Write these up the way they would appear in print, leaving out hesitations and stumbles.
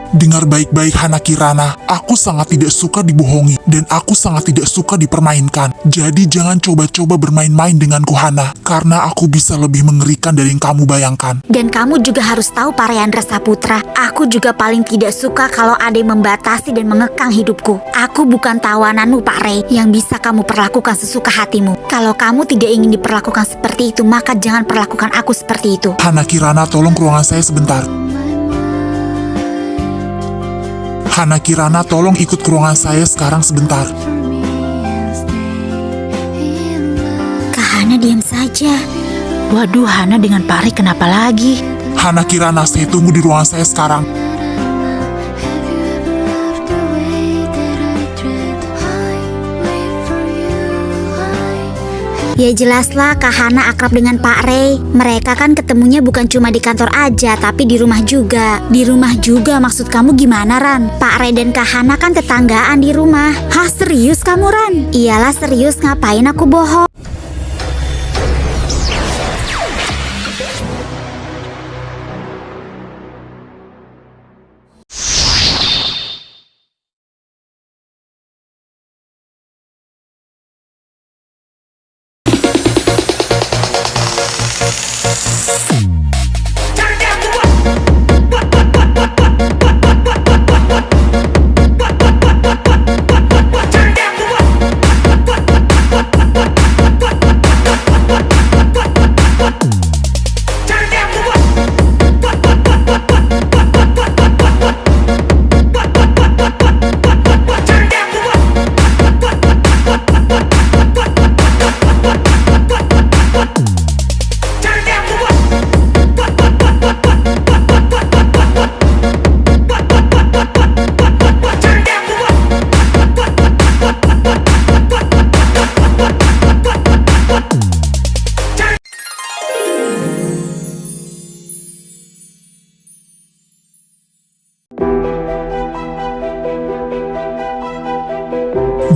Dengar baik-baik Hana Kirana, aku sangat tidak suka dibohongi dan aku sangat tidak suka dipermainkan. Jadi jangan coba-coba bermain-main denganku Hana, karena aku bisa lebih mengerikan dari yang kamu bayangkan. Dan kamu juga harus tahu Pak Reyandra Saputra, aku juga paling tidak suka kalau ada yang membatasi dan mengekang hidupku. Aku bukan tawananmu Pak Rey, yang bisa kamu perlakukan sesuka hatimu. Kalau kamu tidak ingin diperlakukan seperti itu, maka jangan perlakukan aku seperti itu. Hana Kirana, tolong ke ruangan saya sebentar. Hana Kirana, tolong ikut ke ruangan saya sekarang sebentar. Kak Hana diam saja. Waduh, Hana dengan Pak Rey kenapa lagi? Hana Kirana, saya tunggu di ruangan saya sekarang. Ya jelaslah Kak Hana akrab dengan Pak Rey. Mereka kan ketemunya bukan cuma di kantor aja, tapi di rumah juga. Di rumah juga maksud kamu gimana Ran? Pak Rey dan Kak Hana kan tetanggaan di rumah. Hah, serius kamu Ran? Iyalah serius, ngapain aku bohong?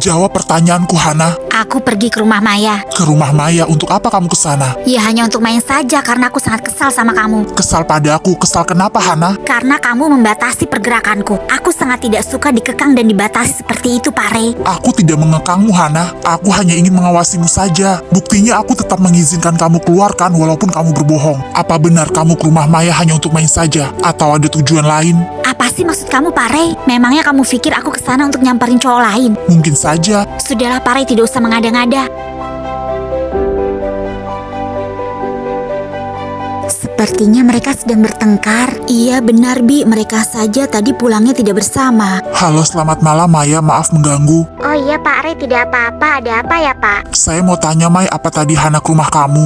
Jawab pertanyaanku Hana. Aku pergi ke rumah Maya. Ke rumah Maya, untuk apa kamu ke sana? Ya hanya untuk main saja karena aku sangat kesal sama kamu. Kesal padaku, kesal kenapa Hana? Karena kamu membatasi pergerakanku. Aku sangat tidak suka dikekang dan dibatasi seperti itu Pak Rey. Aku tidak mengekangmu Hana, aku hanya ingin mengawasimu saja. Buktinya aku tetap mengizinkan kamu keluarkan walaupun kamu berbohong. Apa benar kamu ke rumah Maya hanya untuk main saja? Atau ada tujuan lain? Apa sih maksud kamu Pak Rey? Memangnya kamu pikir aku kesana untuk nyamperin cowok lain? Mungkin saja. Sudahlah Pak Rey, tidak usah mengada-ngada. Sepertinya mereka sedang bertengkar. Iya benar Bi, mereka saja tadi pulangnya tidak bersama. Halo, selamat malam Maya, maaf mengganggu. Oh iya Pak Rey, tidak apa-apa. Ada apa ya Pak? Saya mau tanya Mai, apa tadi Hana ke rumah kamu?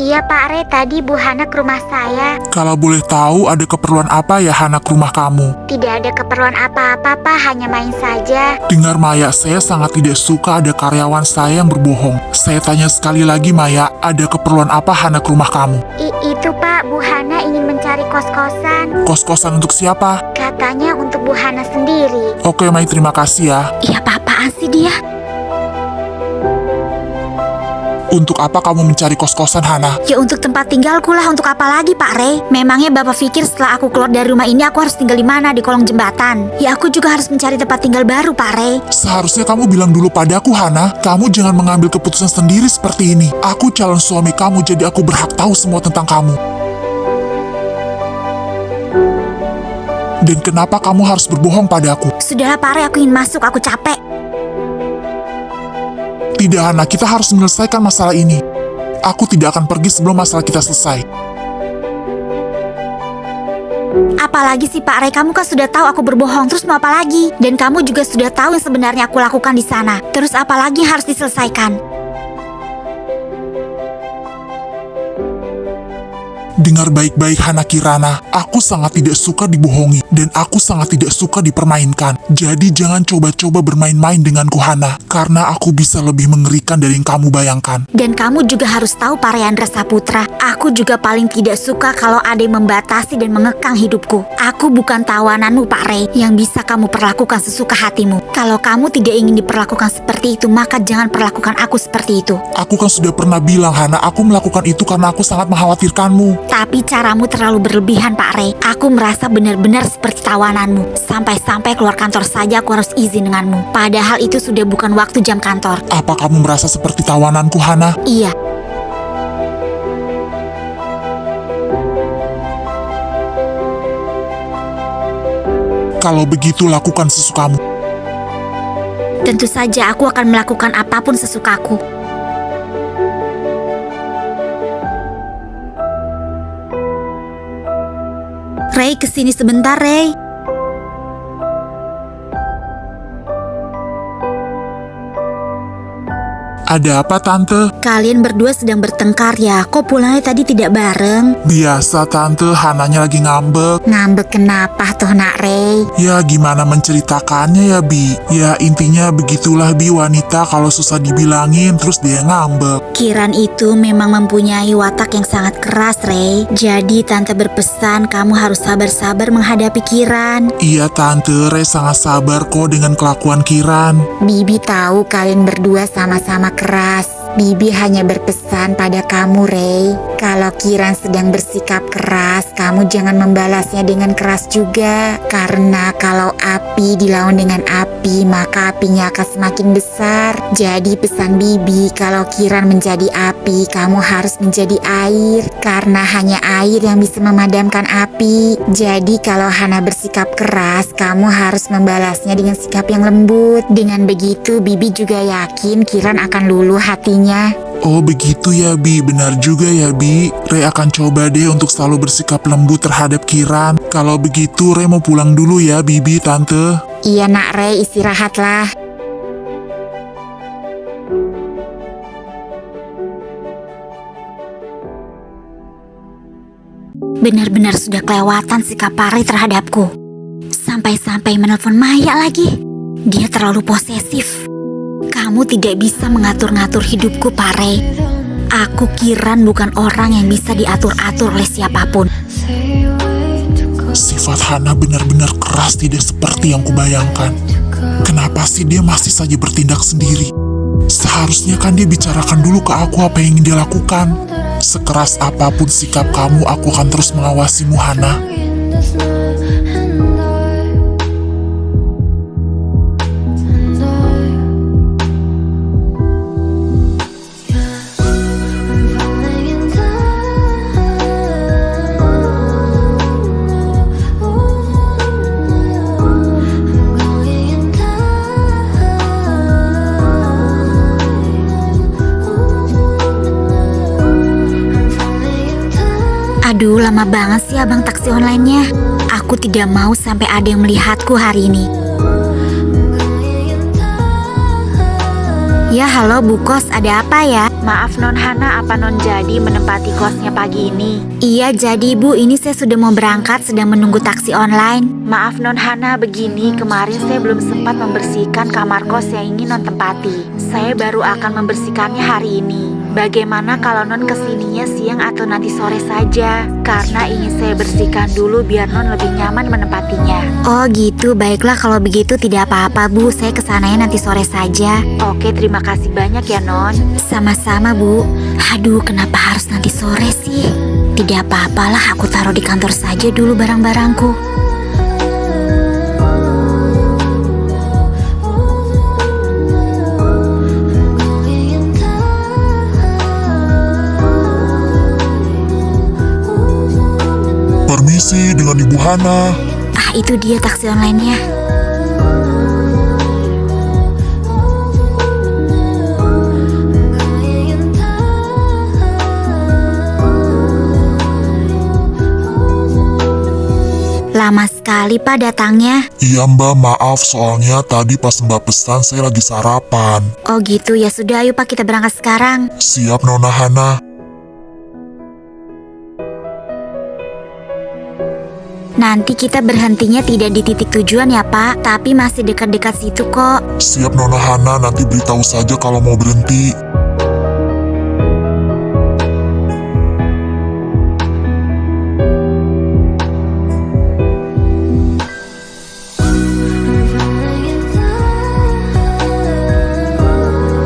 Iya Pak Rey, tadi Bu Hana ke rumah saya. Kalau boleh tahu ada keperluan apa ya Hana ke rumah kamu? Tidak ada keperluan apa-apa Pak, hanya main saja. Dengar Maya, saya sangat tidak suka ada karyawan saya yang berbohong. Saya tanya sekali lagi Maya, ada keperluan apa Hana ke rumah kamu? Itu Pak, Bu Hana ingin mencari kos-kosan. Kos-kosan untuk siapa? Katanya untuk Bu Hana sendiri. Oke Mai, terima kasih ya. Iya apa-apaan sih dia? Untuk apa kamu mencari kos-kosan Hana? Ya untuk tempat tinggalku lah, untuk apa lagi Pak Rey? Memangnya Bapak pikir setelah aku keluar dari rumah ini aku harus tinggal di mana? Di kolong jembatan? Ya aku juga harus mencari tempat tinggal baru Pak Rey. Seharusnya kamu bilang dulu padaku Hana. Kamu jangan mengambil keputusan sendiri seperti ini. Aku calon suami kamu, jadi aku berhak tahu semua tentang kamu. Dan kenapa kamu harus berbohong padaku? Sudahlah Pak Rey, aku ingin masuk, aku capek. Tidak Hana, kita harus menyelesaikan masalah ini. Aku tidak akan pergi sebelum masalah kita selesai. Apalagi sih Pak Rey, kamu kan sudah tahu aku berbohong, terus mau apa lagi? Dan kamu juga sudah tahu yang sebenarnya aku lakukan di sana. Terus apalagi yang harus diselesaikan? Dengar baik-baik Hana Kirana, aku sangat tidak suka dibohongi dan aku sangat tidak suka dipermainkan. Jadi jangan coba-coba bermain-main denganku Hana, karena aku bisa lebih mengerikan dari yang kamu bayangkan. Dan kamu juga harus tahu Pak Reyandra Saputra, aku juga paling tidak suka kalau ada yang membatasi dan mengekang hidupku. Aku bukan tawananmu Pak Rey, yang bisa kamu perlakukan sesuka hatimu. Kalau kamu tidak ingin diperlakukan seperti itu, maka jangan perlakukan aku seperti itu. Aku kan sudah pernah bilang Hana, aku melakukan itu karena aku sangat mengkhawatirkanmu. Tapi caramu terlalu berlebihan, Pak Rey. Aku merasa benar-benar seperti tawananmu. Sampai-sampai keluar kantor saja aku harus izin denganmu. Padahal itu sudah bukan waktu jam kantor. Apa kamu merasa seperti tawananku, Hana? Iya. Kalau begitu lakukan sesukamu. Tentu saja aku akan melakukan apapun sesukaku. Rey, kesini sebentar, Rey. Ada apa, Tante? Kalian berdua sedang bertengkar ya? Kok pulangnya tadi tidak bareng? Biasa, Tante. Hananya lagi ngambek. Ngambek kenapa toh, Nak Rey? Ya, gimana menceritakannya ya, Bi? Ya, intinya begitulah, Bi. Wanita kalau susah dibilangin, terus dia ngambek. Kiran itu memang mempunyai watak yang sangat keras, Rey. Jadi Tante berpesan kamu harus sabar-sabar menghadapi Kiran. Iya, Tante. Re sangat sabar kok dengan kelakuan Kiran. Bibi tahu kalian berdua sama-sama keras. Bibi hanya berpesan pada kamu, Rey. Kalau Kiran sedang bersikap keras, kamu jangan membalasnya dengan keras juga. Karena kalau api dilawan dengan api, maka apinya akan semakin besar. Jadi pesan Bibi, kalau Kiran menjadi api, kamu harus menjadi air. Karena hanya air yang bisa memadamkan api. Jadi kalau Hana bersikap keras, kamu harus membalasnya dengan sikap yang lembut. Dengan begitu, Bibi juga yakin Kiran akan luluh hatinya. Oh, begitu ya, Bi. Benar juga ya, Bi. Re akan coba deh untuk selalu bersikap lembut terhadap Kiran. Kalau begitu, Re mau pulang dulu ya, Bibi, Tante. Iya, Nak Rey, istirahatlah. Benar-benar sudah kelewatan sikap Pak Rey terhadapku. Sampai-sampai menelpon Maya lagi. Dia terlalu posesif. Kamu tidak bisa mengatur-ngatur hidupku, Pak Rey. Aku Kiran bukan orang yang bisa diatur-atur oleh siapapun. Sifat Hana benar-benar keras, tidak seperti yang kubayangkan. Kenapa sih dia masih saja bertindak sendiri? Seharusnya kan dia bicarakan dulu ke aku apa yang ingin dia lakukan. Sekeras apapun sikap kamu, aku akan terus mengawasimu, Hana. Aduh, lama banget sih abang taksi online-nya. Aku tidak mau sampai ada yang melihatku hari ini. Ya, halo Bu Kos, ada apa ya? Maaf Non Hana, apa Non jadi menempati kosnya pagi ini? Iya, jadi Bu, ini saya sudah mau berangkat, sedang menunggu taksi online. Maaf Non Hana, begini, kemarin saya belum sempat membersihkan kamar kos yang ingin Non tempati. Saya baru akan membersihkannya hari ini. Bagaimana kalau Non kesininya siang atau nanti sore saja? Karena ingin saya bersihkan dulu biar Non lebih nyaman menempatinya. Oh gitu, baiklah kalau begitu tidak apa-apa Bu, saya kesananya nanti sore saja. Oke, terima kasih banyak ya Non. Sama-sama Bu. Aduh, kenapa harus nanti sore sih? Tidak apa-apalah, aku taruh di kantor saja dulu barang-barangku. Permisi dengan Ibu Hana. Ah, itu dia taksi online-nya. Lama sekali Pak datangnya. Iya Mbak, maaf soalnya tadi pas Mbak pesan saya lagi sarapan. Oh gitu, ya sudah ayo Pak kita berangkat sekarang. Siap Nona Hana. Nanti kita berhentinya tidak di titik tujuan ya Pak, tapi masih dekat-dekat situ kok. Siap Nona Hana, nanti beritahu saja kalau mau berhenti.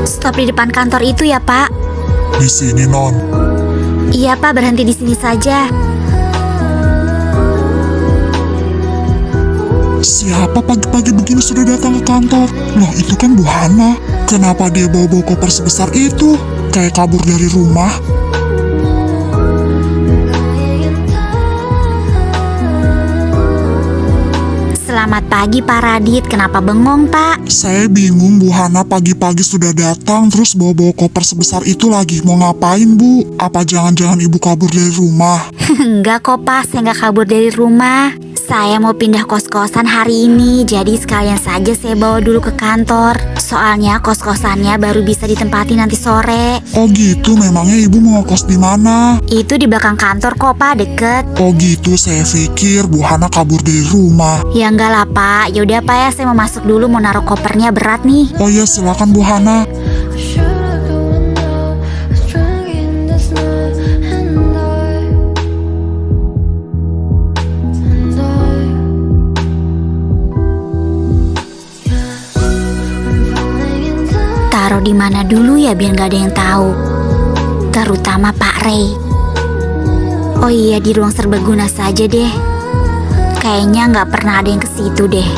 Stop di depan kantor itu ya Pak. Di sini Non. Iya Pak, berhenti di sini saja. Siapa pagi-pagi begini sudah datang ke kantor? Loh, itu kan Bu Hana. Kenapa dia bawa-bawa koper sebesar itu? Kayak kabur dari rumah. Selamat pagi Pak Radit, kenapa bengong Pak? Saya bingung, Bu Hana pagi-pagi sudah datang terus bawa-bawa koper sebesar itu lagi. Mau ngapain, Bu? Apa jangan-jangan Ibu kabur dari rumah? Enggak kok Pak, saya nggak kabur dari rumah. Saya mau pindah kos-kosan hari ini, jadi sekalian saja saya bawa dulu ke kantor. Soalnya kos-kosannya baru bisa ditempati nanti sore. Oh gitu, memangnya Ibu mau ngekos di mana? Itu di belakang kantor kok Pak, deket. Oh gitu, saya pikir Bu Hana kabur dari rumah. Ya enggak lah Pak, yaudah Pak ya, saya mau masuk dulu, mau naruh kopernya berat nih. Oh iya, silakan Bu Hana. Taruh di mana dulu ya biar nggak ada yang tahu. Terutama Pak Ray. Oh iya, di ruang serbaguna saja deh. Kayaknya nggak pernah ada yang ke situ deh.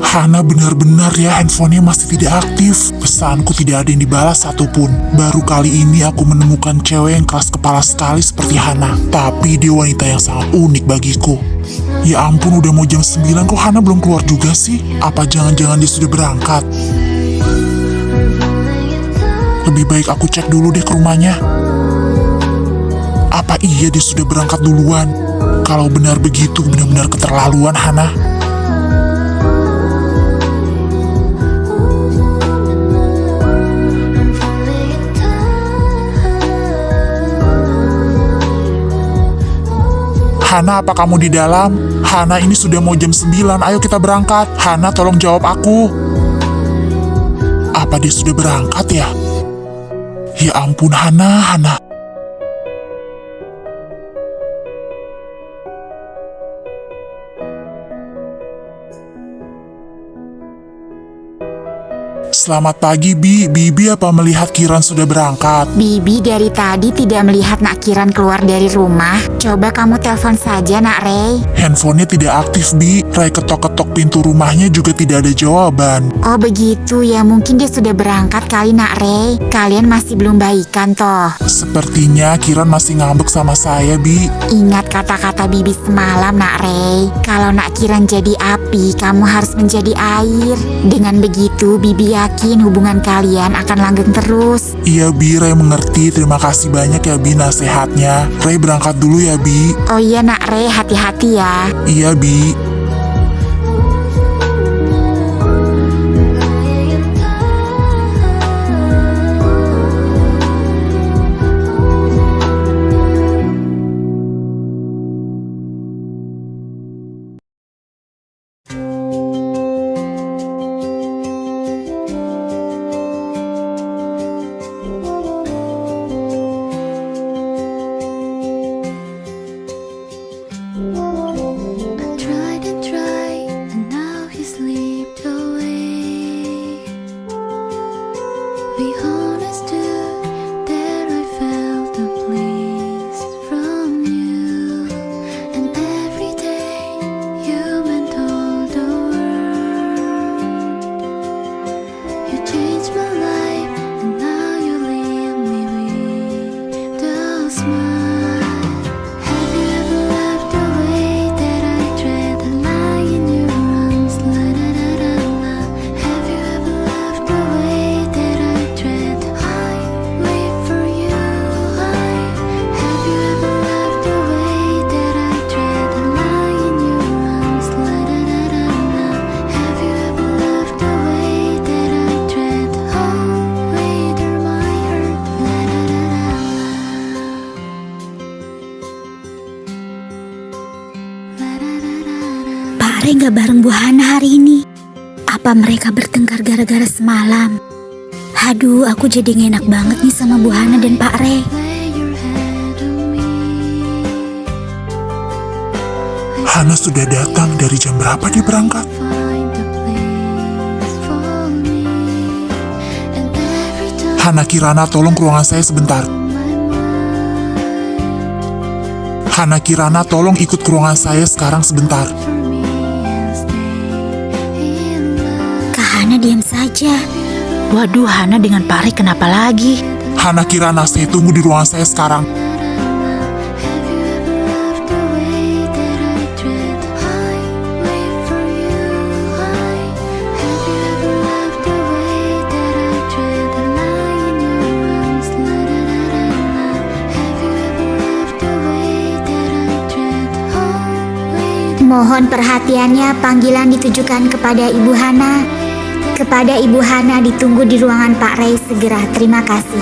Hana, benar-benar ya handphonenya masih tidak aktif. Pesanku tidak ada yang dibalas satupun. Baru kali ini aku menemukan cewek yang keras kepala sekali seperti Hana. Tapi dia wanita yang sangat unik bagiku. Ya ampun, udah mau jam 9 kok Hana belum keluar juga sih? Apa jangan-jangan dia sudah berangkat? Lebih baik aku cek dulu deh ke rumahnya. Apa iya dia sudah berangkat duluan? Kalau benar begitu, benar-benar keterlaluan Hana. Hana, apa kamu di dalam? Hana, ini sudah mau jam 9, ayo kita berangkat. Hana, tolong jawab aku. Apa dia sudah berangkat ya? Ya ampun Hana. Selamat pagi, Bibi apa melihat Kiran sudah berangkat? Bibi dari tadi tidak melihat Nak Kiran keluar dari rumah. Coba kamu telepon saja Nak Ray. Handphonenya tidak aktif, Bi. Ray ketok-ketok pintu rumahnya juga tidak ada jawaban. Oh begitu ya, mungkin dia sudah berangkat kali Nak Ray. Kalian masih belum baikan toh. Sepertinya Kiran masih ngambek sama saya, Bi. Ingat kata-kata Bibi semalam Nak Ray. Kalau Nak Kiran jadi api, kamu harus menjadi air. Dengan begitu Bibi yakin hubungan kalian akan langgeng terus. Iya, Bi, Ray mengerti. Terima kasih banyak ya, Bi, nasihatnya. Ray berangkat dulu ya, Bi. Oh iya Nak Ray, hati-hati ya. Iya, Bi. I tried Pak Rey gak bareng Bu Hana hari ini. Apa mereka bertengkar gara-gara semalam? Aduh, aku jadi gak enak banget nih sama Bu Hana dan Pak Rey. Hana sudah datang. Dari jam berapa dia berangkat? Hana Kirana, tolong ke ruangan saya sebentar. Hana Kirana, tolong ikut ke ruangan saya sekarang sebentar. Kak Hana diam saja. Waduh, Hana dengan Pak Rey kenapa lagi? Hana Kirana, saya tunggu di ruangan saya sekarang. Mohon perhatiannya, panggilan ditujukan kepada Ibu Hana. Kepada Ibu Hana ditunggu di ruangan Pak Rey segera. Terima kasih.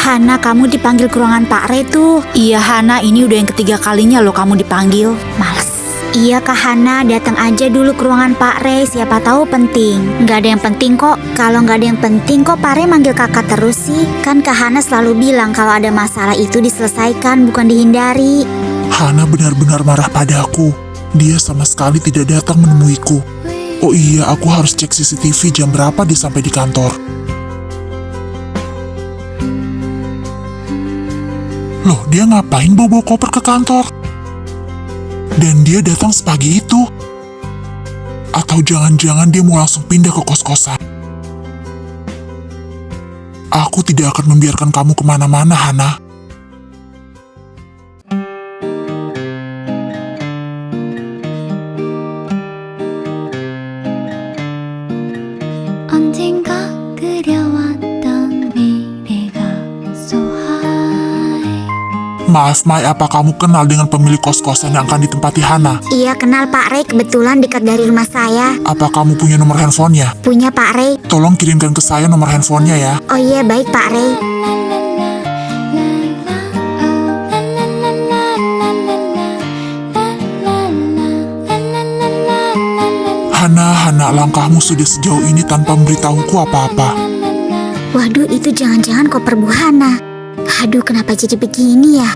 Hana, kamu dipanggil ke ruangan Pak Rey tuh. Iya Hana, ini udah yang ketiga kalinya loh kamu dipanggil. Males. Iya Kak Hana, datang aja dulu ke ruangan Pak Rey, siapa tahu penting. Gak ada yang penting kok. Kalau gak ada yang penting kok Pak Rey manggil kakak terus sih? Kan Kak Hana selalu bilang kalau ada masalah itu diselesaikan, bukan dihindari. Hana benar-benar marah padaku. Dia sama sekali tidak datang menemuiku. Oh iya, aku harus cek CCTV jam berapa dia sampai di kantor. Loh, dia ngapain bawa koper ke kantor? Dan dia datang sepagi itu? Atau jangan-jangan dia mau langsung pindah ke kos-kosan? Aku tidak akan membiarkan kamu kemana-mana, Hana. 언젠가 그려왔던 미래가 so high. Maaf, Mai, apa kamu kenal dengan pemilik kos-kosan yang akan ditempati Hana? Iya kenal Pak Rey, kebetulan dekat dari rumah saya. Apa kamu punya nomor handphonenya? Punya Pak Rey. Tolong kirimkan ke saya nomor handphonenya ya. Oh iya baik Pak Rey. Hana, langkahmu sudah sejauh ini tanpa memberitahuku apa-apa. Waduh, itu jangan-jangan koper Bu Hana. Aduh, kenapa jadi begini ya?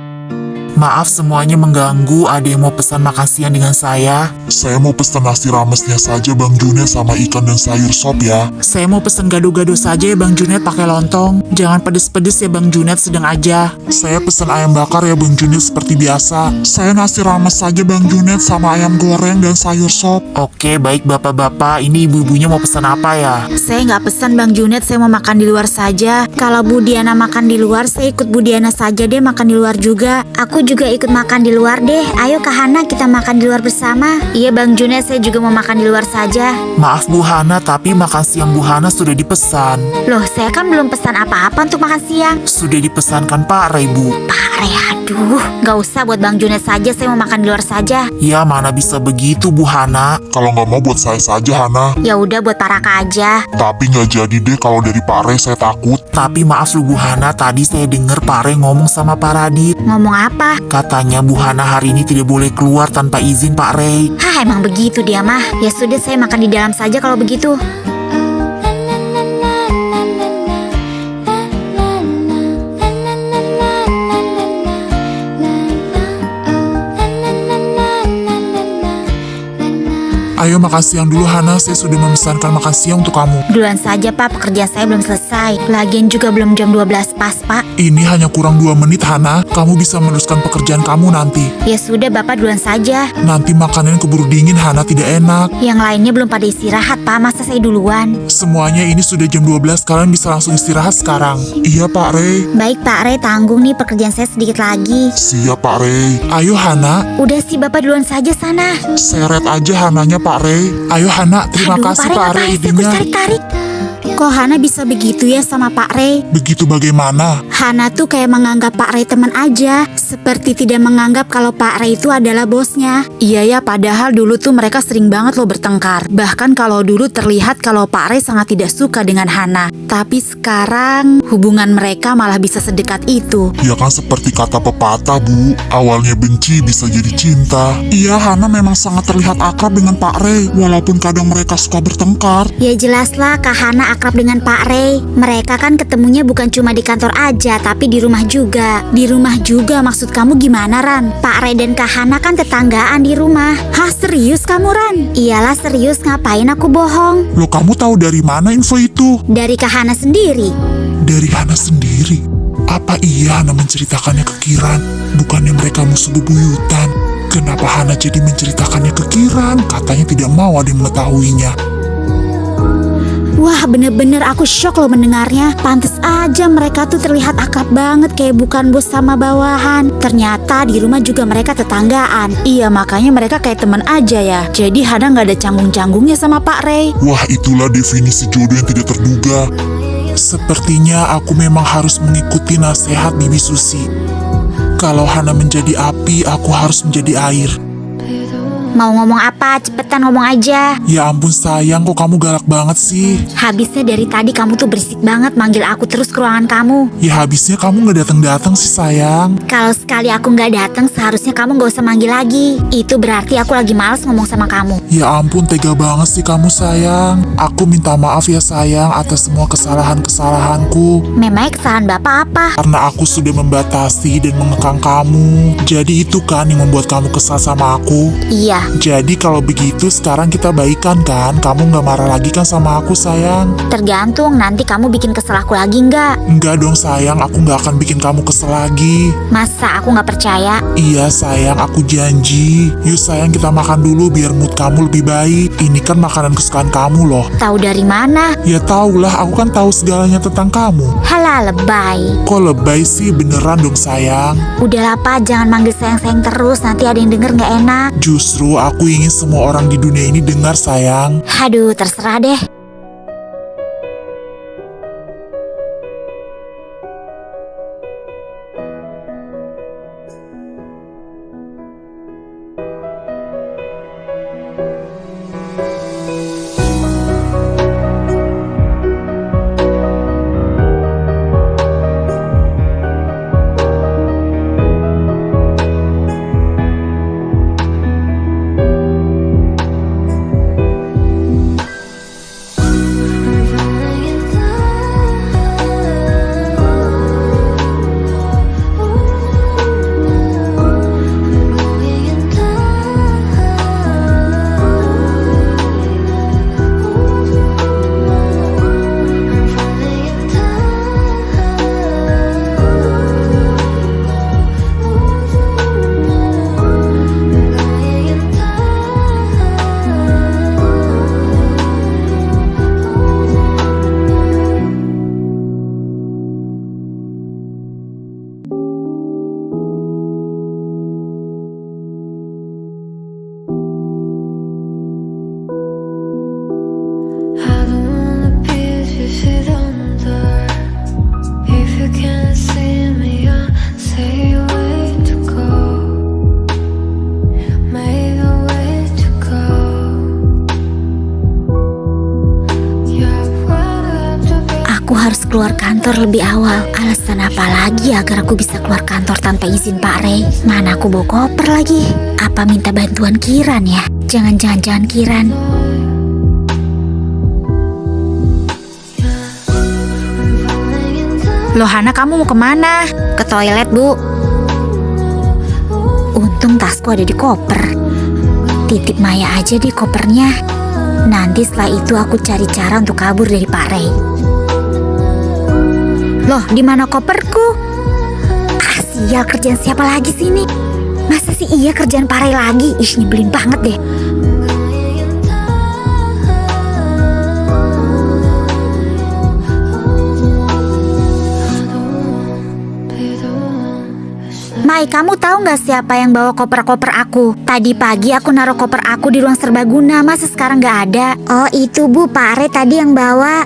Maaf semuanya mengganggu, ada yang mau pesan makan siang dengan saya? Saya mau pesan nasi ramesnya saja Bang Junet sama ikan dan sayur sop ya. Saya mau pesan gado-gado saja ya Bang Junet pakai lontong. Jangan pedes-pedes ya Bang Junet, sedang aja. Saya pesan ayam bakar ya Bang Junet seperti biasa. Saya nasi rames saja Bang Junet sama ayam goreng dan sayur sop. Oke, baik bapak-bapak, ini ibu-ibunya mau pesan apa ya? Saya nggak pesan Bang Junet, saya mau makan di luar saja. Kalau Bu Diana makan di luar, saya ikut Bu Diana saja deh makan di luar juga. Aku juga ikut makan di luar deh. Ayo Kak Hana, kita makan di luar bersama. Iya Bang Junet, saya juga mau makan di luar saja. Maaf Bu Hana, tapi makan siang Bu Hana sudah dipesan. Loh, saya kan belum pesan apa-apa untuk makan siang. Sudah dipesankan Pak Rey Bu. Pak Rey, aduh. Gak usah buat Bang Junet saja, saya mau makan di luar saja. Ya mana bisa begitu Bu Hana. Kalau nggak mau buat saya saja Hana. Ya udah buat Pak Raka aja. Tapi nggak jadi deh kalau dari Pak Rey, saya takut. Tapi maaf lu Bu Hana, tadi saya dengar Pak Rey ngomong sama Pak Radit. Ngomong apa? Katanya Bu Hana hari ini tidak boleh keluar tanpa izin Pak Rey. Hah, emang begitu dia mah. Ya sudah, saya makan di dalam saja kalau begitu. Ayo makan siang dulu Hana, saya sudah memesankan makan siang untuk kamu. Duluan saja Pak, pekerjaan saya belum selesai. Lagian juga belum jam 12 pas Pak. Ini hanya kurang 2 menit Hana, kamu bisa meneruskan pekerjaan kamu nanti. Ya sudah Bapak, duluan saja. Nanti makanan keburu dingin Hana, tidak enak. Yang lainnya belum pada istirahat Pak, masa saya duluan? Semuanya ini sudah jam 12, kalian bisa langsung istirahat sekarang. Iya Pak Rey. Baik Pak Rey, tanggung nih pekerjaan saya sedikit lagi. Siap Pak Rey. Ayo Hana. Udah sih Bapak, duluan saja sana. Seret aja Hananya Pak Rey. Ayo Hana, terima Aduh, kasih Pak Rey ngapain sih aku idenya. tarik-tarik? Kok Hana bisa begitu ya sama Pak Rey? Begitu bagaimana? Hana tuh kayak menganggap Pak Rey teman aja, seperti tidak menganggap kalau Pak Rey itu adalah bosnya. Iya ya, padahal dulu tuh mereka sering banget loh bertengkar. Bahkan kalau dulu terlihat kalau Pak Rey sangat tidak suka dengan Hana. Tapi sekarang hubungan mereka malah bisa sedekat itu. Ya kan seperti kata pepatah, Bu. Awalnya benci bisa jadi cinta. Iya, Hana memang sangat terlihat akrab dengan Pak Rey, walaupun kadang mereka suka bertengkar. Ya jelaslah Kak Hana akrab dengan Pak Rey. Mereka kan ketemunya bukan cuma di kantor aja, tapi di rumah juga. Di rumah juga maksud kamu gimana, Ran? Pak Rey dan Kak Hana kan tetanggaan di rumah. Hah, serius kamu, Ran? Iyalah serius, ngapain aku bohong? Loh, kamu tahu dari mana info itu? Dari Kak Hana sendiri. Dari Hana sendiri. Apa iya Hana menceritakannya ke Kiran? Bukannya mereka musuh bebuyutan? Kenapa Hana jadi menceritakannya ke Kiran? Katanya tidak mau ada yang mengetahuinya. Wah, bener-bener aku shock loh mendengarnya. Pantes aja mereka tuh terlihat akrab banget, kayak bukan bos sama bawahan. Ternyata di rumah juga mereka tetanggaan. Iya, makanya mereka kayak teman aja ya. Jadi Hana nggak ada canggung-canggungnya sama Pak Rey. Wah, itulah definisi jodoh yang tidak terduga. Sepertinya aku memang harus mengikuti nasihat Bibi Susi. Kalau Hana menjadi api, aku harus menjadi air. Mau ngomong apa? Cepetan ngomong aja. Ya ampun sayang, kok kamu galak banget sih? Habisnya dari tadi kamu tuh berisik banget manggil aku terus ke ruangan kamu. Ya habisnya kamu gak datang-datang sih sayang. Kalau sekali aku nggak datang, seharusnya kamu nggak usah manggil lagi. Itu berarti aku lagi malas ngomong sama kamu. Ya ampun, tega banget sih kamu sayang. Aku minta maaf ya sayang atas semua kesalahan-kesalahanku. Memangnya kesalahan bapak apa? Karena aku sudah membatasi dan mengekang kamu. Jadi itu kan yang membuat kamu kesal sama aku. Iya. Jadi kalau begitu sekarang kita baikan kan? Kamu gak marah lagi kan sama aku sayang? Tergantung, nanti kamu bikin kesel aku lagi nggak? Enggak dong sayang, aku gak akan bikin kamu kesel lagi. Masa aku nggak percaya? Iya sayang, aku janji. Yuk sayang, kita makan dulu biar mood kamu lebih baik. Ini kan makanan kesukaan kamu loh. Tahu dari mana? Ya taulah, aku kan tahu segalanya tentang kamu. Halah, lebay. Kok lebay sih? Beneran dong sayang. Udahlah Pak, jangan manggil sayang-sayang terus, nanti ada yang denger nggak enak. Justru aku ingin semua orang di dunia ini dengar sayang. Aduh, terserah deh. Keluar kantor lebih awal. Alasan apa lagi agar aku bisa keluar kantor tanpa izin Pak Rey? Mana aku bawa koper lagi? Apa minta bantuan Kiran ya? Jangan Kiran. Loh Hana, kamu mau kemana? Ke toilet, Bu. Untung tasku ada di koper. Titip Maya aja di kopernya. Nanti setelah itu aku cari cara untuk kabur dari Pak Rey. Loh, di mana koperku? Ah, sial, kerjaan siapa lagi sih ini? Masa sih iya kerjaan Pak Rey lagi? Ih, nyebelin banget deh. Mai, kamu tahu nggak siapa yang bawa koper-koper aku? Tadi pagi aku naruh koper aku di ruang serbaguna, masa sekarang nggak ada? Oh itu Bu, Pak Rey tadi yang bawa.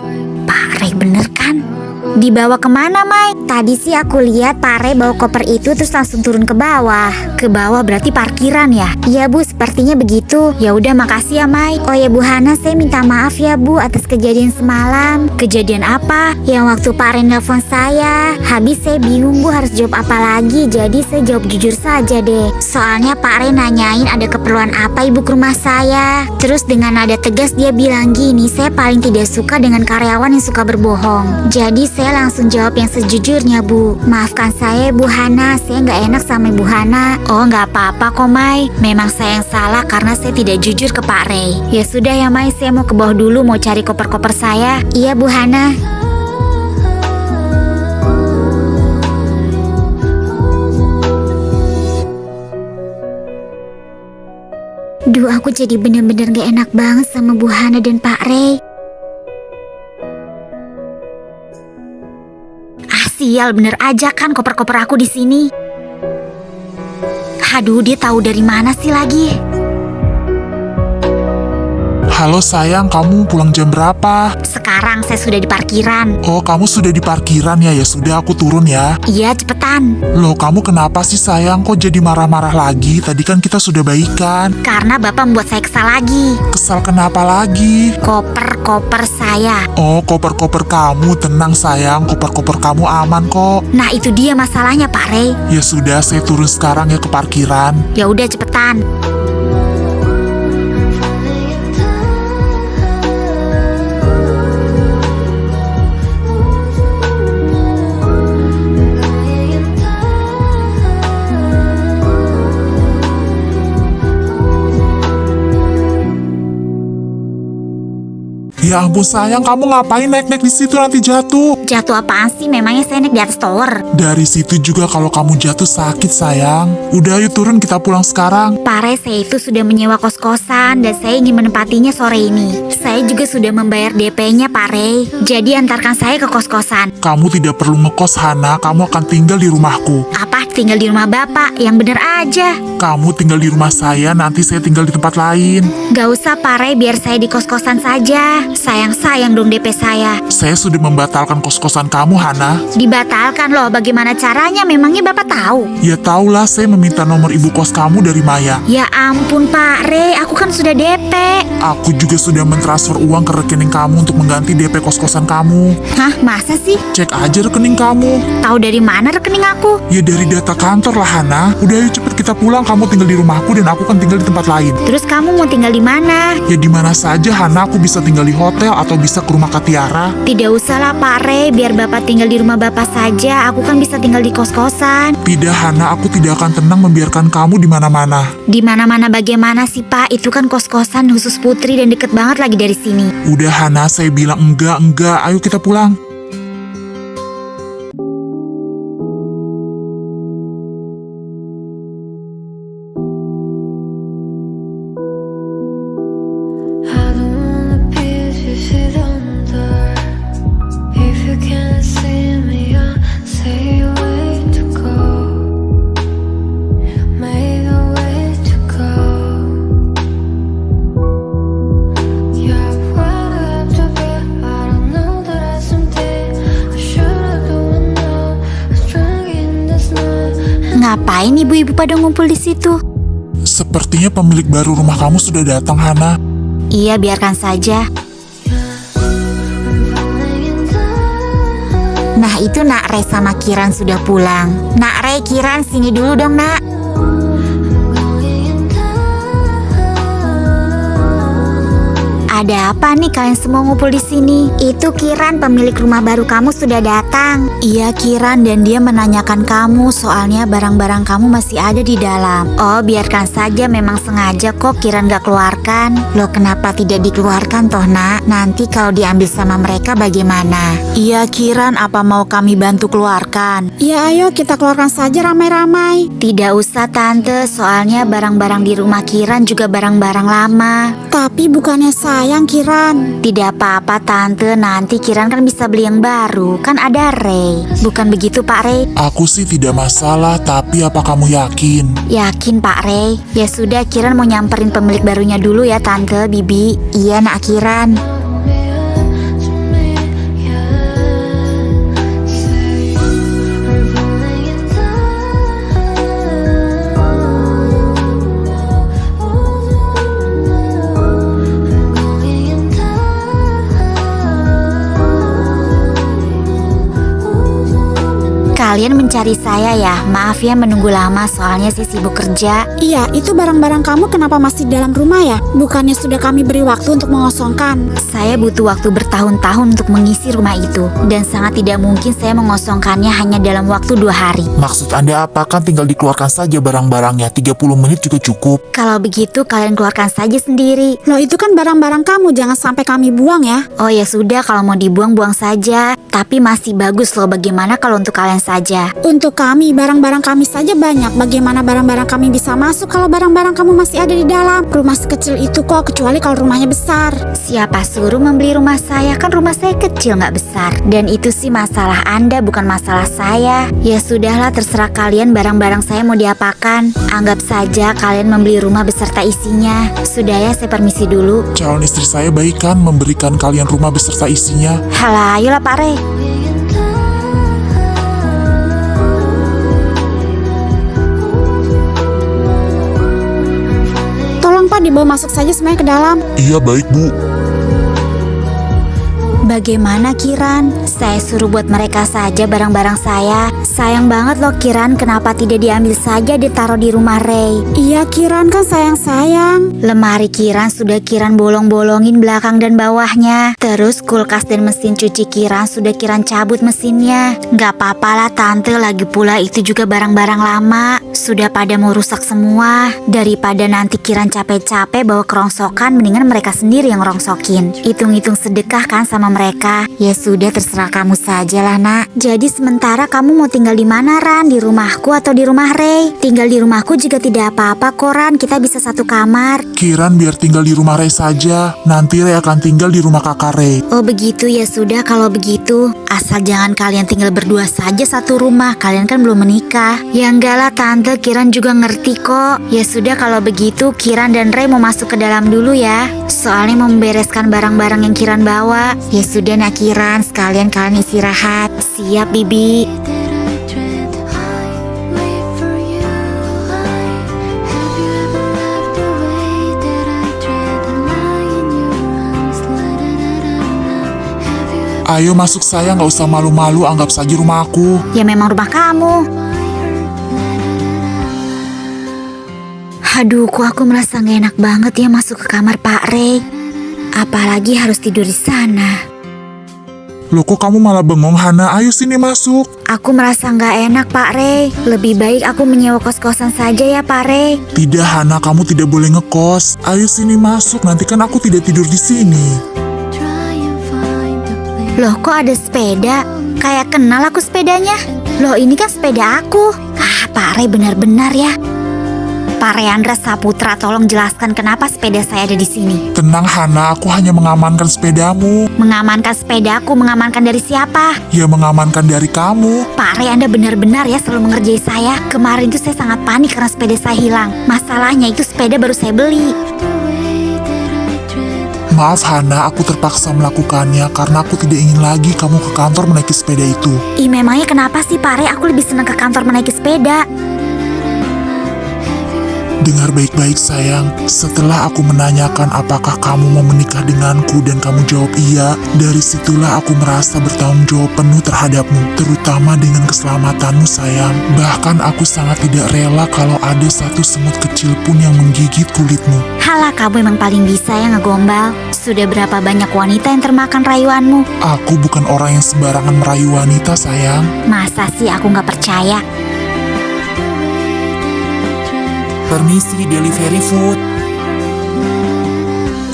Pak Ray bener kan? Dibawa kemana, Mai? Tadi sih aku lihat Pak Ray bawa koper itu terus langsung turun ke bawah. Ke bawah berarti parkiran ya? Iya Bu, sepertinya begitu. Ya udah, makasih ya Mai. Oh ya Bu Hana, saya minta maaf ya Bu atas kejadian semalam. Kejadian apa? Yang waktu Pak Ray nelfon saya. Habis saya bingung Bu harus jawab apa lagi. Jadi saya jawab jujur saja deh. Soalnya Pak Ray nanyain ada keperluan apa Ibu ke rumah saya. Terus dengan nada tegas dia bilang gini, saya paling tidak suka dengan karyawan yang suka berbohong. Jadi saya langsung jawab yang sejujurnya Bu. Maafkan saya Bu Hana, saya nggak enak sama Bu Hana. Oh, nggak apa-apa kok Mai. Memang saya yang salah karena saya tidak jujur ke Pak Ray. Ya sudah ya Mai, saya mau ke bawah dulu mau cari koper-koper saya. Iya Bu Hana. Duh, aku jadi bener-bener gak enak banget sama Bu Hana dan Pak Ray. Sial, bener aja kan koper-koper aku di sini. Aduh, dia tahu dari mana sih lagi? Halo sayang, kamu pulang jam berapa? Sekarang saya sudah di parkiran. Oh, kamu sudah di parkiran ya? Ya sudah, aku turun ya. Iya, cepetan. Loh, kamu kenapa sih sayang? Kok jadi marah-marah lagi? Tadi kan kita sudah baikan. Karena Bapak membuat saya kesal lagi. Kesal kenapa lagi? Koper-koper saya. Oh, koper-koper kamu. Tenang sayang, koper-koper kamu aman kok. Nah, itu dia masalahnya Pak Ray. Ya sudah, saya turun sekarang ya ke parkiran. Ya udah, cepetan. Ya ampun sayang, kamu ngapain naik-naik di situ nanti jatuh? Jatuh apaan sih? Memangnya saya naik di atas tower? Dari situ juga kalau kamu jatuh sakit sayang. Udah yuk turun, kita pulang sekarang. Pak Ray, saya itu sudah menyewa kos-kosan dan saya ingin menempatinya sore ini. Saya juga sudah membayar DP-nya Pak Ray. Jadi antarkan saya ke kos-kosan. Kamu tidak perlu ngekos Hana, kamu akan tinggal di rumahku. Apa? Tinggal di rumah Bapak? Yang bener aja. Kamu tinggal di rumah saya, nanti saya tinggal di tempat lain. Gak usah Pak Ray, biar saya di kos-kosan saja. Sayang-sayang dong DP saya. Saya sudah membatalkan kos-kosan kamu Hana. Dibatalkan loh, bagaimana caranya? Memangnya Bapak tahu? Ya tahulah, saya meminta nomor ibu kos kamu dari Maya. Ya ampun Pak Ray, aku kan sudah DP. Aku juga sudah mentransfer uang ke rekening kamu untuk mengganti DP kos-kosan kamu. Hah, masa sih? Cek aja rekening kamu. Tahu dari mana rekening aku? Ya dari data kantor lah Hana. Udah yuk cepet kita pulang, kamu tinggal di rumahku dan aku kan tinggal di tempat lain. Terus kamu mau tinggal di mana? Ya di mana saja Hana, aku bisa tinggal di hotel atau bisa ke rumah Katiara. Tidak usah lah Pak Ray, biar Bapak tinggal di rumah Bapak saja. Aku kan bisa tinggal di kos-kosan. Tidak Hana, aku tidak akan tenang membiarkan kamu di mana-mana. Di mana-mana bagaimana sih Pak? Itu kan kos-kosan khusus Putri dan deket banget lagi dari sini. Udah Hana, saya bilang enggak, ayo kita pulang. I don't wanna be if you don't dare. If you can't see me, I'll say way to go. Make a way to go. Yeah, where do I have to be? I don't know that I something I should've done now. I'm strong in this night. Ngapain ibu-ibu pada ngumpul di situ? Sepertinya pemilik baru rumah kamu sudah datang Hana. Iya, biarkan saja. Nah, itu Nak Ray sama Kiran sudah pulang. Nak Ray, Kiran, sini dulu dong, Nak. Ada apa nih kalian semua ngumpul di sini? Itu Kiran, pemilik rumah baru kamu sudah datang. Iya Kiran, dan dia menanyakan kamu soalnya barang-barang kamu masih ada di dalam. Oh, biarkan saja, memang sengaja kok Kiran gak keluarkan. Loh, kenapa tidak dikeluarkan toh Nak? Nanti kalau diambil sama mereka bagaimana? Iya Kiran, apa mau kami bantu keluarkan? Ya ayo kita keluarkan saja ramai-ramai. Tidak usah Tante, soalnya barang-barang di rumah Kiran juga barang-barang lama. Tapi bukannya sayang Kiran. Tidak apa-apa Tante, nanti Kiran kan bisa beli yang baru. Kan ada Ray. Bukan begitu Pak Ray? Aku sih tidak masalah, tapi apa kamu yakin? Yakin Pak Ray? Ya sudah, Kiran mau nyamperin pemilik barunya dulu ya Tante, Bibi. Iya Nak Kiran. Kalian mencari saya ya? Maaf ya menunggu lama, soalnya saya sibuk kerja. Iya, itu barang-barang kamu kenapa masih di dalam rumah ya? Bukannya sudah kami beri waktu untuk mengosongkan? Saya butuh waktu bertahun-tahun untuk mengisi rumah itu. Dan sangat tidak mungkin saya mengosongkannya hanya dalam waktu 2 hari. Maksud Anda apa? Kan tinggal dikeluarkan saja barang-barangnya, 30 menit juga cukup. Kalau begitu kalian keluarkan saja sendiri. Loh, itu kan barang-barang kamu, jangan sampai kami buang ya. Oh ya sudah, kalau mau dibuang buang saja. Tapi masih bagus loh, bagaimana kalau untuk kalian saja? Untuk kami, barang-barang kami saja banyak. Bagaimana barang-barang kami bisa masuk kalau barang-barang kamu masih ada di dalam? Rumah sekecil itu kok, kecuali kalau rumahnya besar. Siapa suruh membeli rumah saya? Kan rumah saya kecil nggak besar. Dan itu sih masalah Anda, bukan masalah saya. Ya sudahlah, terserah kalian barang-barang saya mau diapakan. Anggap saja kalian membeli rumah beserta isinya. Sudah ya, saya permisi dulu. Calon istri saya baik kan memberikan kalian rumah beserta isinya. Halah, ayolah Pak Re. Tolong Pak, dibawa masuk saja semuanya ke dalam. Iya baik Bu. Bagaimana Kiran? Saya suruh buat mereka saja barang-barang saya. Sayang banget loh Kiran, kenapa tidak diambil saja ditaruh di rumah Ray? Iya Kiran, kan sayang-sayang. Lemari Kiran sudah Kiran bolong-bolongin belakang dan bawahnya. Terus kulkas dan mesin cuci Kiran sudah Kiran cabut mesinnya. Gak apa-apa lah tante, lagi pula itu juga barang-barang lama. Sudah pada mau rusak semua. Daripada nanti Kiran capek-capek bawa kerongsokan, mendingan mereka sendiri yang rongsokin. Hitung-hitung sedekah kan sama mereka. Ya sudah, terserah kamu saja lah nak. Jadi sementara kamu mau tinggal di mana Ran? Di rumahku atau di rumah Ray? Tinggal di rumahku juga tidak apa-apa kok Ran, kita bisa satu kamar. Kiran biar tinggal di rumah Ray saja. Nanti Ray akan tinggal di rumah kakak Ray. Oh begitu, ya sudah kalau begitu. Asal jangan kalian tinggal berdua saja satu rumah, kalian kan belum menikah. Ya enggak lah tante, Kiran juga ngerti kok. Ya sudah kalau begitu, Kiran dan Ray mau masuk ke dalam dulu ya. Soalnya mau membereskan barang-barang yang Kiran bawa. Ya sudah nak Kiran, sekalian kalian istirahat. Siap Bibi. Ayo masuk saya, nggak usah malu-malu, anggap saja rumah aku. Ya memang rumah kamu. Aduh, kok aku merasa gak enak banget ya masuk ke kamar Pak Ray. Apalagi harus tidur di sana. Loh kok kamu malah bengong Hana? Ayo sini masuk. Aku merasa gak enak Pak Ray. Lebih baik aku menyewa kos-kosan saja ya Pak Ray. Tidak Hana, kamu tidak boleh ngekos. Ayo sini masuk, nanti kan aku tidak tidur di sini. Loh kok ada sepeda? Kayak kenal aku sepedanya. Loh ini kan sepeda aku. Pak Ray benar-benar ya. Pak Reyandra Saputra, tolong jelaskan kenapa sepeda saya ada di sini. Tenang Hana, aku hanya mengamankan sepedamu. Mengamankan sepedaku, mengamankan dari siapa? Ya mengamankan dari kamu. Pak Ray, Anda benar-benar ya selalu mengerjai saya. Kemarin itu saya sangat panik karena sepeda saya hilang. Masalahnya itu sepeda baru saya beli. Maaf Hana, aku terpaksa melakukannya karena aku tidak ingin lagi kamu ke kantor menaiki sepeda itu. Ih memangnya kenapa sih Pak Ray? Aku lebih senang ke kantor menaiki sepeda. Dengar baik-baik sayang, setelah aku menanyakan apakah kamu mau menikah denganku dan kamu jawab iya, dari situlah aku merasa bertanggung jawab penuh terhadapmu, terutama dengan keselamatanmu sayang. Bahkan aku sangat tidak rela kalau ada satu semut kecil pun yang menggigit kulitmu. Halah, kamu emang paling bisa ya ngegombal. Sudah berapa banyak wanita yang termakan rayuanmu? Aku bukan orang yang sembarangan merayu wanita sayang. Masa sih aku nggak percaya? Permisi, delivery food.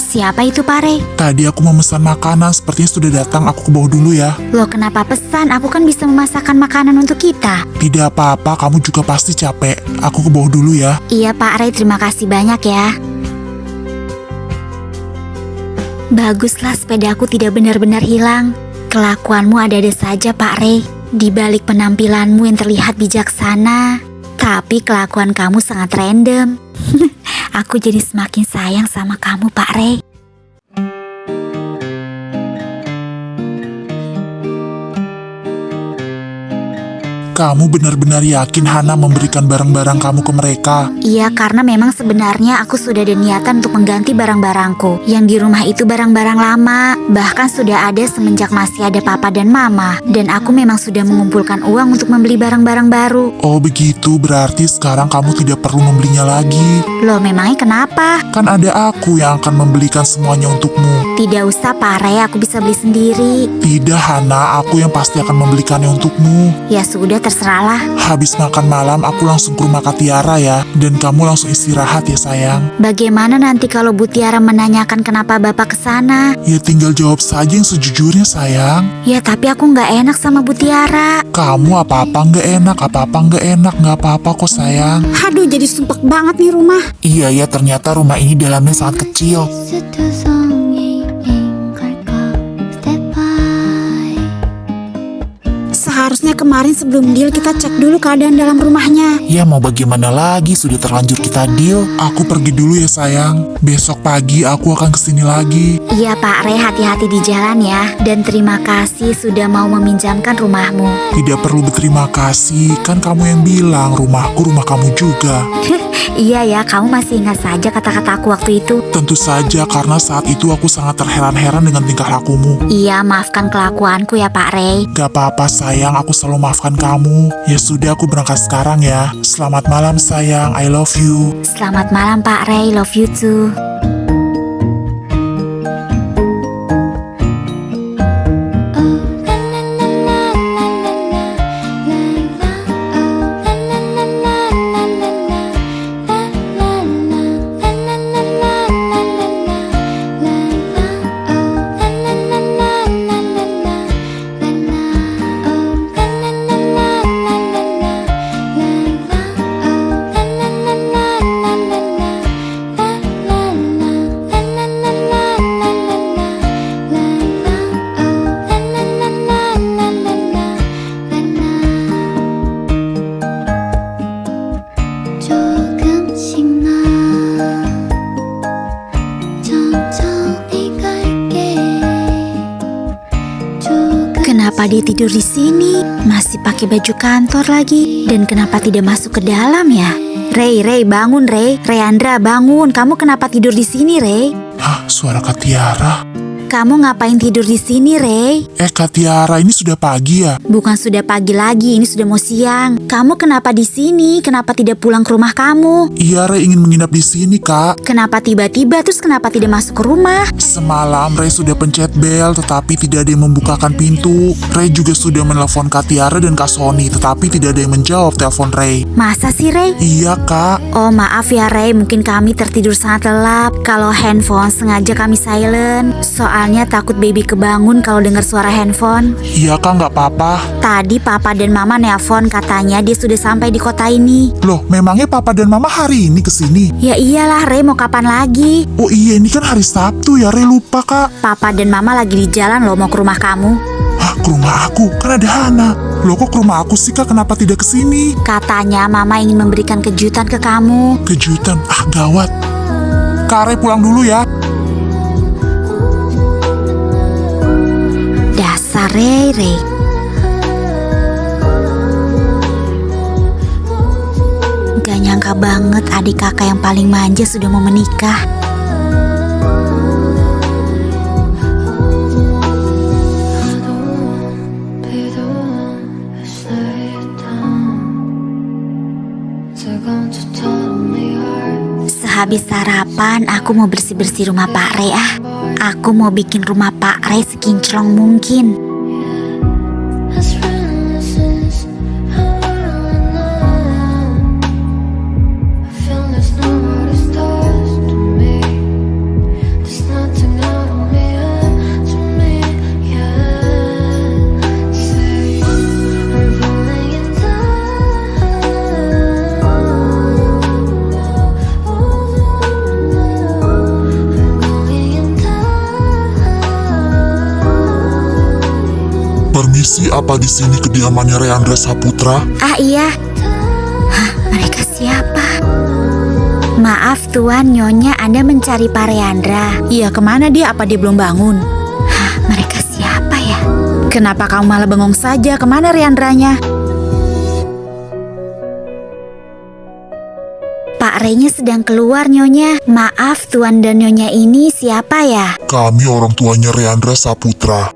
Siapa itu Pak Ray? Tadi aku memesan makanan, sepertinya sudah datang, aku ke bawah dulu ya. Loh kenapa pesan? Aku kan bisa memasakkan makanan untuk kita. Tidak apa-apa, kamu juga pasti capek. Aku ke bawah dulu ya. Iya Pak Ray, terima kasih banyak ya. Baguslah sepedaku tidak benar-benar hilang. Kelakuanmu ada-ada saja Pak Ray. Di balik penampilanmu yang terlihat bijaksana, tapi kelakuan kamu sangat random. Aku jadi semakin sayang sama kamu Pak Ray. Kamu benar-benar yakin Hana memberikan barang-barang kamu ke mereka? Iya, karena memang sebenarnya aku sudah ada niatan untuk mengganti barang-barangku. Yang di rumah itu barang-barang lama, bahkan sudah ada semenjak masih ada papa dan mama. Dan aku memang sudah mengumpulkan uang untuk membeli barang-barang baru. Oh begitu, berarti sekarang kamu tidak perlu membelinya lagi. Loh, memangnya kenapa? Kan ada aku yang akan membelikan semuanya untukmu. Tidak usah, Pak Rey, aku bisa beli sendiri. Tidak Hana, aku yang pasti akan membelikannya untukmu. Ya sudah, terserahlah. Habis makan malam aku langsung ke rumah Kak Tiara ya. Dan kamu langsung istirahat ya sayang. Bagaimana nanti kalau Bu Tiara menanyakan kenapa Bapak ke sana? Ya tinggal jawab saja yang sejujurnya sayang. Ya tapi aku nggak enak sama Bu Tiara. Kamu apa-apa nggak enak, nggak apa-apa kok sayang. Aduh, jadi sumpek banget nih rumah. Iya ya, ternyata rumah ini dalamnya sangat kecil. 스투성이인 걸까 Step by Seharusnya kemarin sebelum deal kita cek dulu keadaan dalam rumahnya. Ya mau bagaimana lagi, sudah terlanjur kita deal. Aku pergi dulu ya sayang. Besok pagi aku akan kesini lagi. Iya Pak Rey, hati-hati di jalan ya. Dan terima kasih sudah mau meminjamkan rumahmu. Tidak perlu berterima kasih, kan kamu yang bilang rumahku rumah kamu juga. Iya ya, kamu masih ingat saja kata-kata aku waktu itu. Tentu saja, karena saat itu aku sangat terheran-heran dengan tingkah lakumu. Iya, maafkan kelakuanku ya Pak Rey. Gak apa-apa sayang, aku selalu maafkan kamu. Ya sudah, aku berangkat sekarang ya. Selamat malam sayang, I love you. Selamat malam Pak Rey, love you too. 조금씩 나 천천히 갈게 Kenapa dia tidur di sini? Masih pakai baju kantor lagi. Dan kenapa tidak masuk ke dalam ya? Rey, bangun Rey. Reyandra, bangun. Kamu kenapa tidur di sini, Rey? Hah, suara Kak Tiara? Kamu ngapain tidur di sini, Rey? Kak Tiara, ini sudah pagi ya? Bukan sudah pagi lagi, ini sudah mau siang. Kamu kenapa di sini? Kenapa tidak pulang ke rumah kamu? Iya, Rey ingin menginap di sini, Kak. Kenapa tiba-tiba, terus kenapa tidak masuk ke rumah? Semalam Rey sudah pencet bel, tetapi tidak ada yang membukakan pintu. Rey juga sudah menelpon Kak Tiara dan Kak Sony, tetapi tidak ada yang menjawab telepon Rey. Masa sih, Rey? Iya, Kak. Oh maaf ya Rey, mungkin kami tertidur sangat lelap. Kalau handphone sengaja kami silent. Soalnya takut baby kebangun kalau dengar suara handphone. Iya, Kak, nggak apa-apa. Tadi papa dan mama nelpon, katanya dia sudah sampai di kota ini. Loh, memangnya Papa dan Mama hari ini kesini? Ya iyalah Rey, mau kapan lagi? Oh iya, ini kan hari Sabtu ya, Rey lupa, Kak. Papa dan mama lagi di jalan loh mau ke rumah kamu. Hah, ke rumah aku? Kan ada Hana. Loh, kok ke rumah aku sih, Kak? Kenapa tidak kesini? Katanya mama ingin memberikan kejutan ke kamu. Kejutan? Ah, gawat. Kak, Rey pulang dulu ya. Dasar Rey. Gak nyangka banget adik kakak yang paling manja sudah mau menikah. 비도 stay down 뜨거운 듯한 네 heart Sehabis sarapan aku mau bersih-bersih rumah Pak Rey ah. Aku mau bikin rumah Pak Rey sekinclong mungkin. as friendless as how I know I feel there's nowhere to start to me there's nothing out of me to me yeah say I'm falling in I'm going in Permisi, apa di sini kediamannya Reyandra Saputra? Ah iya. Hah, mereka siapa? Maaf Tuan, Nyonya, Anda mencari Pak Reyandra. Iya, kemana dia? Apa dia belum bangun? Hah, mereka siapa ya? Kenapa kamu malah bengong saja? Kemana Reyandranya? Rey-nya sedang keluar, Nyonya. Maaf, Tuan dan Nyonya ini siapa ya? Kami orang tuanya Reandra Saputra.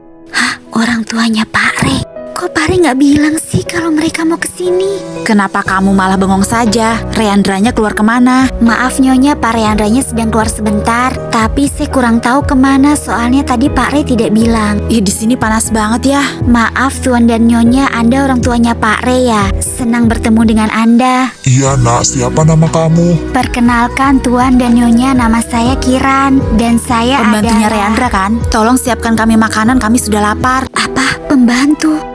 Orang tuanya Pak Rey. Kok Pak Rey nggak bilang sih kalau mereka mau kesini? Kenapa kamu malah bengong saja? Reandranya keluar kemana? Maaf Nyonya, Pak Reandranya sedang keluar sebentar. Tapi saya kurang tahu kemana, soalnya tadi Pak Rey tidak bilang. Ih, di sini panas banget ya. Maaf Tuan dan Nyonya, Anda orang tuanya Pak Rey ya? Senang bertemu dengan Anda. Iya nak, siapa nama kamu? Perkenalkan Tuan dan Nyonya, nama saya Kiran. Dan saya Pembantunya adalah... Reandra kan? Tolong siapkan kami makanan, kami sudah lapar. Apa? Pembantu?